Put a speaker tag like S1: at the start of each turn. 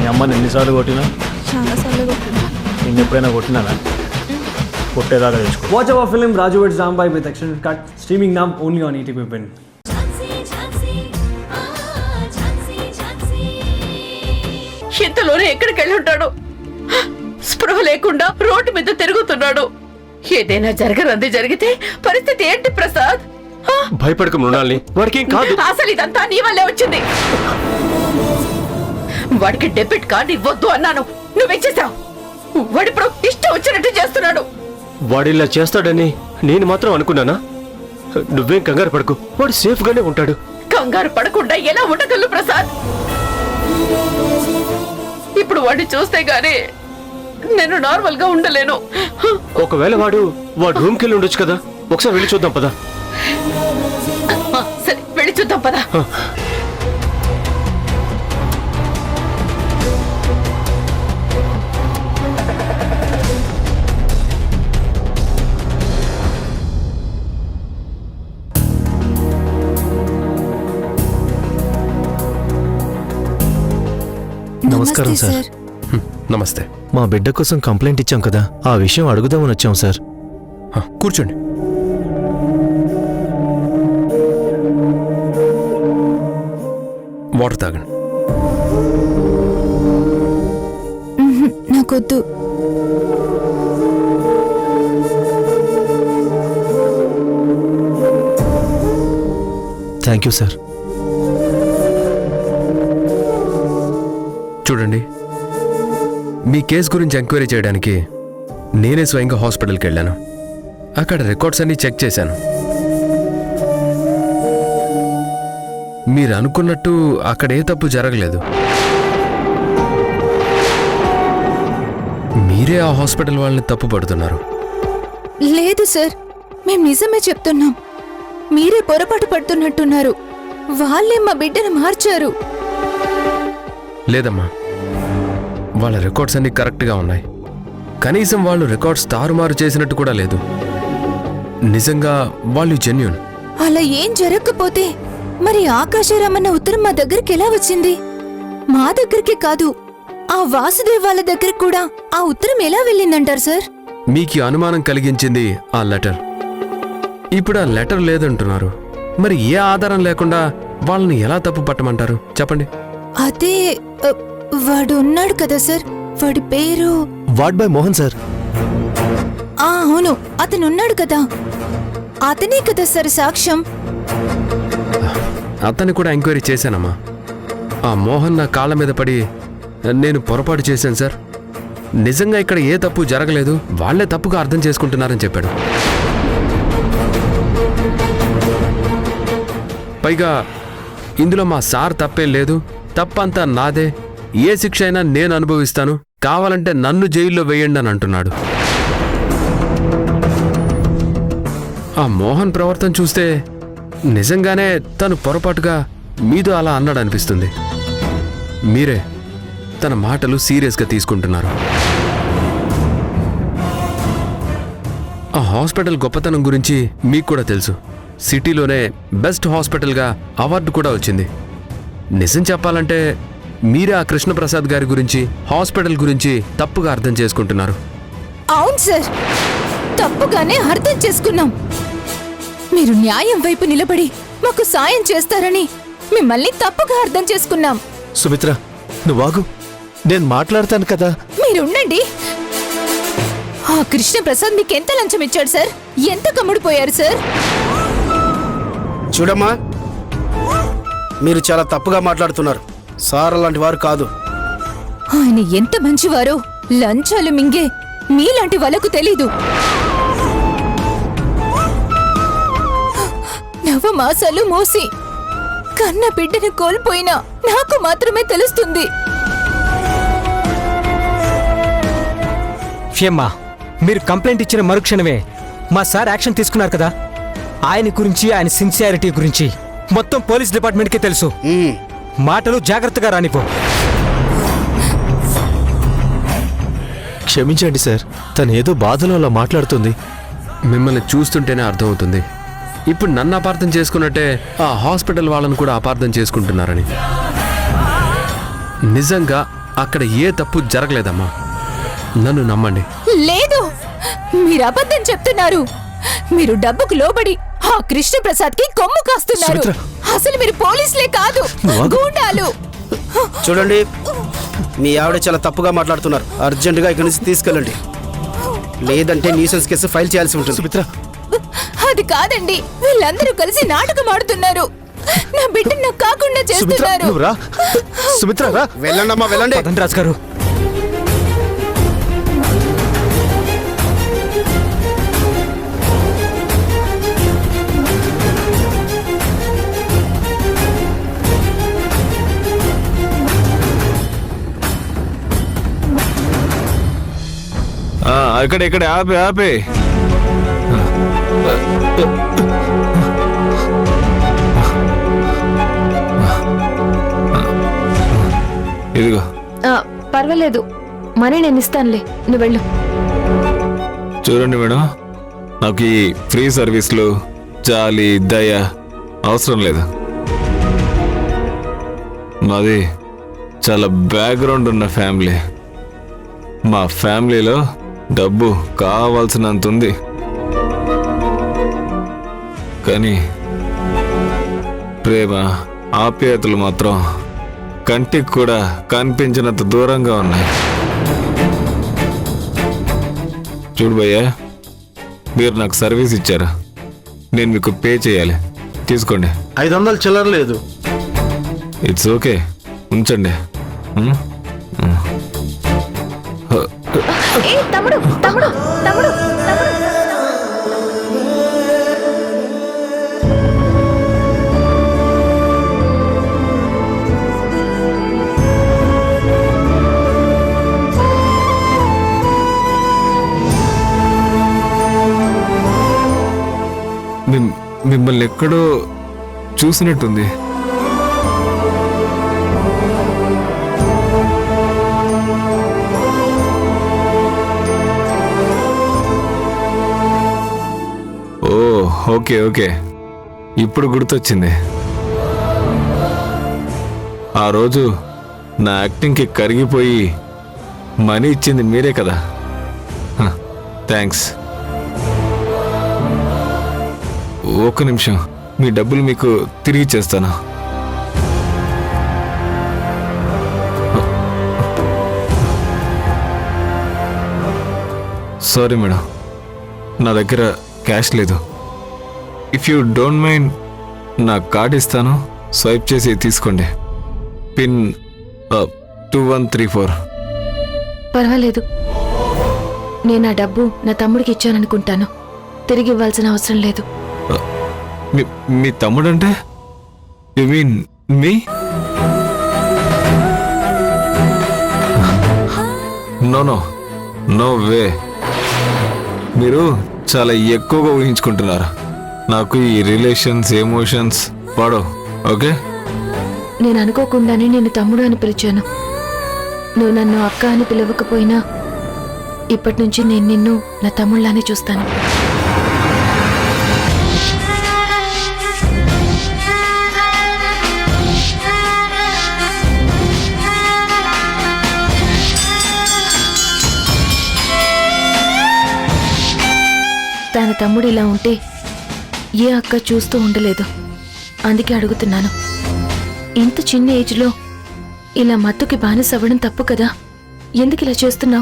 S1: మీ అమ్మని ఎన్నిసార్లు కొట్టినా?
S2: చాలాసార్లు కొట్టినా.
S1: నేను ఎప్పుడైనా కొట్టినానా? కొట్టేదాకా తెచ్చుకో.
S3: Watch our film Raju vs. Zambai with extended cut, streaming now only on ETV Win.
S4: ఇంతలోనే ఎక్కడికి వెళ్ళి ఉంటాడు? స్పృహ లేకుండా రోడ్డు మీద తిరుగుతున్నాడు. ఏదైనా జరగరంది జరిగితే పరిస్థితి ఏంటి ప్రసాద్?
S5: భయపడక మృణాల్ని, వాడికేం కాదు.
S4: అసలు ఇదంతా నీ వల్లే వచ్చింది. వాడికి డెబిట్ కార్డు ఇవ్వద్దు అన్నాను, నువ్వేచేసావు. వాడిప్పుడు ఇష్టం వచ్చినట్టు చేస్తున్నాడు.
S5: వాడిలా చేస్తాడని నేను మాత్రం అనుకున్నానా? నువ్వేం కంగారు పడకు, వాడు సేఫ్ గానే ఉంటాడు.
S4: కంగారు పడకుండా ఎలా ఉండగలరు ప్రసాద్? ఇప్పుడు వాడిని చూస్తే గానీ నేను నార్మల్ గా ఉండలేను.
S5: ఒకవేళ వాడు రూమ్కి వెళ్ళి ఉండొచ్చు కదా, ఒకసారి వెళ్ళి చూద్దాం పదా.
S4: సరే వెళ్ళి చూద్దాం పదా.
S6: నమస్కారం సార్.
S5: నమస్తే.
S6: మా బిడ్డ కోసం కంప్లైంట్ ఇచ్చాం కదా, ఆ విషయం అడుగుదామని వచ్చాం సార్.
S5: కూర్చోండి. వాటర్ తాగండి.
S2: నాకొద్దు.
S6: Thank you sir.
S5: చూడండి, మీ కేసు గురించి ఎంక్వైరీ చేయడానికి నేనే స్వయంగా హాస్పిటల్కి వెళ్ళాను. అక్కడ రికార్డ్స్ అన్నీ చెక్ చేశాను. మీరు అనుకున్నట్టు అక్కడ ఏ తప్పు జరగలేదు. మీరే ఆ హాస్పిటల్ వాళ్ళని తప్పు పడుతున్నారు.
S2: లేదు సార్, మేము నిజమే చెప్తున్నాం. మీరే పొరపాటు పడుతున్నట్టున్నారు. వాళ్ళే మా బిడ్డను మార్చారు.
S5: లేదమ్మా, వాళ్ళ రికార్డ్స్ అన్నీ కరెక్ట్గా ఉన్నాయి. కనీసం వాళ్ళు రికార్డ్స్ తారుమారు చేసినట్టు కూడా లేదు. నిజంగా వాళ్ళు జెన్యూన్.
S2: అలా ఏం జరగకపోతే మరి ఆకాశరామన్న ఉత్తరం మా దగ్గరికి ఎలా వచ్చింది? మా దగ్గరికి కాదు, ఆ వాసుదేవ్ వాళ్ళ దగ్గరికి కూడా ఆ ఉత్తరం ఎలా వెళ్ళిందంటారు సార్?
S5: మీకు అనుమానం కలిగించింది ఆ లెటర్. ఇప్పుడు ఆ లెటర్ లేదంటున్నారు. మరి ఏ ఆధారం లేకుండా వాళ్ళని ఎలా తప్పు పట్టమంటారు చెప్పండి?
S2: అదే వాడు ఉన్నాడు కదా సార్, వాడి పేరు
S6: వార్డ్ బాయ్ మోహన్ సార్.
S2: అవును, అతను ఉన్నాడు కదా, అతనే కదా సార్ సాక్ష్యం.
S5: అతన్ని కూడా ఎంక్వైరీ చేశానమ్మా. ఆ మోహన్ నా కాళ్ళ మీద పడి నేను పొరపాటు చేశాను సార్, నిజంగా ఇక్కడ ఏ తప్పు జరగలేదు, వాళ్లే తప్పుగా అర్థం చేసుకుంటున్నారని చెప్పాడు. పైగా ఇందులో మా సార్ తప్పేం లేదు, తప్పంతా నాదే, ఏ శిక్ష అయినా నేను అనుభవిస్తాను, కావాలంటే నన్ను జైల్లో వేయండి అని అంటున్నాడు. ఆ మోహన్ ప్రవర్తన చూస్తే నిజంగానే తను పొరపాటుగా మీతో అలా అన్నాడు అనిపిస్తుంది. మీరే తన మాటలు సీరియస్గా తీసుకుంటున్నారు. ఆ హాస్పిటల్ గొప్పతనం గురించి మీకు కూడా తెలుసు. సిటీలోనే బెస్ట్ హాస్పిటల్గా అవార్డు కూడా వచ్చింది. నిజం చెప్పాలంటే మీరే ఆ కృష్ణప్రసాద్ గారి గురించి, హాస్పిటల్ గురించి తప్పుగా అర్థం చేసుకుంటున్నారు.
S2: అవును సార్, తప్పుగానే అర్థం చేసుకున్నాం. మీరు న్యాయం వైపు నిలబడి మాకు సాయం చేస్తారని మిమ్మల్ని తప్పుగా అర్థం చేసుకున్నాం.
S6: సుమిత్ర, నువ్వాగు, నేను మాట్లాడతాను కదా.
S2: మీరుండండి. ఆ కృష్ణప్రసాద్ మీకెంత లంచం ఇచ్చాడు సార్? ఎంత కమ్ముడిపోయారు సార్?
S7: చూడమ్మా, మీరు చాలా తప్పుగా మాట్లాడుతున్నారు. సార్ అలాంటి వారు కాదు.
S2: ఆయన ఎంత మంచివారో లంచాలు మింగే మీలాంటి వాళ్ళకు తెలీదు. నవమాసాలు మోసి కన్న బిడ్డను కోల్పోయినా నాకు మాత్రమే తెలుస్తుంది.
S8: క్షేమ్మా, మీరు కంప్లైంట్ ఇచ్చిన మరుక్షణమే మా సార్ యాక్షన్ తీసుకున్నారు కదా. ఆయన గురించి, ఆయన సిన్సియారిటీ గురించి మొత్తం పోలీస్ డిపార్ట్మెంట్కి తెలుసు. మాటలు జాగ్రత్తగా రానిపో.
S6: క్షమించండి సార్, తను ఏదో బాధలో అలా మాట్లాడుతుంది.
S5: మిమ్మల్ని చూస్తుంటేనే అర్థమవుతుంది. ఇప్పుడు నన్ను అపార్థం చేసుకున్నట్టే ఆ హాస్పిటల్ వాళ్ళని కూడా అపార్థం చేసుకుంటున్నారని. నిజంగా అక్కడ ఏ తప్పు జరగలేదమ్మా. నన్ను నమ్మండి.
S2: లేదు, మీరు అబద్ధం చెప్తున్నారు. మీరు డబ్బుకు లోబడి ఆ కృష్ణప్రసాద్ కి కొమ్ము కాస్తున్నారు.
S6: సుమిత్ర.
S2: అసలు మీరు పోలీసులే కాదు, గూండాలు.
S7: చూడండి, మీ ఆవిడ చాలా తప్పుగా మాట్లాడుతున్నారు. అర్జెంటుగా ఇక్కడి నుంచి తీసుకెళ్ళండి, లేదంటే న్యూసెన్స్ కేసు ఫైల్ చేయాల్సి ఉంటుంది.
S6: సుమిత్ర,
S2: అది కాదండి, వీళ్ళందరూ కలిసి నాటకం ఆడుతున్నారు. నా బిడ్డ నాకు కాకుండా
S6: సుమిత్ర,
S2: చేస్తున్నారు.
S6: నువ్వు రా. సుమిత్ర, రా.
S7: వెళ్ళండి అమ్మా, వెళ్ళండి.
S8: పదండి రాజు గారు.
S9: ఇక్కడ ఆపే ఆపే. ఇదిగో.
S2: పర్వాలేదు, మనీ నేను ఇస్తానులే, నువ్వు వెళ్ళు.
S9: చూడండి మేడం, నాకు ఈ ఫ్రీ సర్వీస్లు, జాలి, దయ అవసరం లేదు. మాది చాలా బ్యాక్గ్రౌండ్ ఉన్న ఫ్యామిలీ. మా ఫ్యామిలీలో డబ్బు కావాల్సినంత ఉంది, కానీ ప్రేమ, ఆప్యాయతలు మాత్రం కంటికి కూడా కనిపించినంత దూరంగా ఉన్నాయి. చూడు భయ్యా, మీరు నాకు సర్వీస్ ఇచ్చారు, నేను మీకు పే చేయాలి. తీసుకోండి.
S1: 500 చిల్లర లేదు.
S9: ఇట్స్ ఓకే, ఉంచండి.
S2: తమ్ముడు తమ్ముడు తమ్ముడు తమ్ముడు.
S9: మిమ్మల్ని ఎక్కడో చూసినట్టుంది. ఓ ఓకే ఓకే, ఇప్పుడు గుర్తొచ్చింది. ఆ రోజు నా యాక్టింగ్కి కరిగిపోయి మనీ ఇచ్చింది మీరే కదా. థ్యాంక్స్. ఒక్క నిమిషం, మీ డబ్బులు మీకు తిరిగి చేస్తాను. సారీ మేడం, నా దగ్గర క్యాష్ లేదు. ఇఫ్ యూ డోంట్ మైండ్ నా కార్డ్ ఇస్తాను, స్వైప్ చేసి తీసుకోండి. పిన్ 2134.
S2: పర్వాలేదు, నేను ఆ డబ్బు నా తమ్ముడికి ఇచ్చాననుకుంటాను. తిరిగి ఇవ్వాల్సిన అవసరం లేదు.
S9: మీ తమ్ముడంటే you mean me? No no no way. మీరు చాలా ఎక్కువగా ఊహించుకుంటున్నారు. నాకు ఈ రిలేషన్స్, ఎమోషన్స్ పడవు. ఓకే,
S2: నేను అనుకోకుండానే నేను తమ్ముడు అని పిలిచాను. నువ్వు నన్ను అక్క అని పిలవకపోయినా ఇప్పటి నుంచి నేను నిన్ను నా తమ్ముళ్ళానే చూస్తాను. తన తమ్ముడు ఇలా ఉంటే ఏ అక్క చూస్తూ ఉండలేదు. అందుకే అడుగుతున్నాను, ఇంత చిన్న ఏజ్లో ఇలా మత్తుకి బానిస అవ్వడం తప్పు కదా. ఎందుకు ఇలా చేస్తున్నావు?